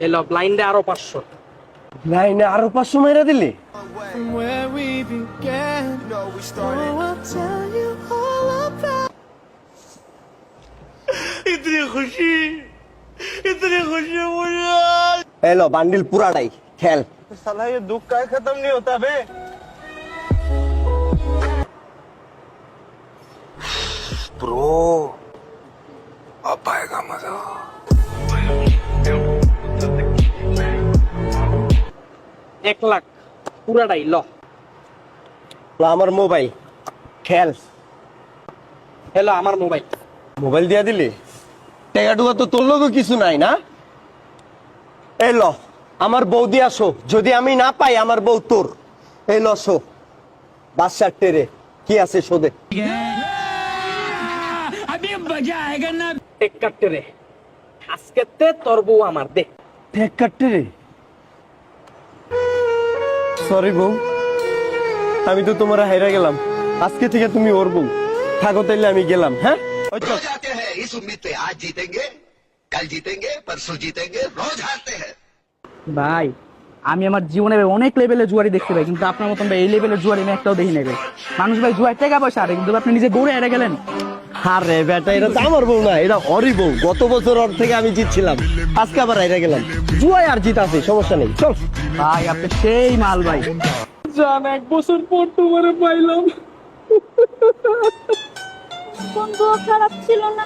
এলো ব্লাইন্ডে আরো 500। লাইনে আরো 500 মাইরা দিলি? এলো বান্ডিল পুরাটাই খেল। साला ये दुख का खत्म नहीं होता बे। ब्रो अब आएगा मजा। 1 লাখ পুরাটাই ল। আমার মোবাইল খেল। হ্যালো আমার মোবাইল। মোবাইল দিয়া দিলি? টাকা টুকা তো তোর লোকও কিছু নাই না? এই ল আমার বউ দিয়ে আসো, যদি আমি না পাই আমার বউ তোর। এই ল শো বাদশার টেরে কি আছে শোধে। টেক কাটতে রে, আজকেতে তোর বউ আমার দে। টেক কাটতে রে? সরি বউ, আমি তো তোমার হাইরা গেলাম। আজকে থেকে তুমি ওর বউ। থাকো তাইলে আমি গেলাম। হ্যাঁ जाते हैं इस उम्मीद पे आज जीतेंगे कल जीतेंगे परसों जीतेंगे रोज हारते हैं। ভাই আমি আমার জীবনে অনেক লেভেলের জুয়ারি দেখতে পাই, কিন্তু আপনার মতন ভাই এই লেভেলের জুয়ারি আমি একটাও দেখি নাই ভাই। মানুষ ভাই জুয়ার টাকা পয়সা আরে, কিন্তু আপনি নিজে গৌড়ে হেরে গেলেন। আরে বেটা, এটা তো আমার বউ না, এটা ওরই বউ। গত বছর ওর থেকে আমি জিতছিলাম, আজকে আবার হাইরা গেলাম। জুয়ায় আর জিত আছে, সমস্যা নেই, চল। ভাই আপনি সেই মাল ভাই। জান 1 বছর পর তোমারে পাইলাম। বন্ধু খারাপ ছিল না।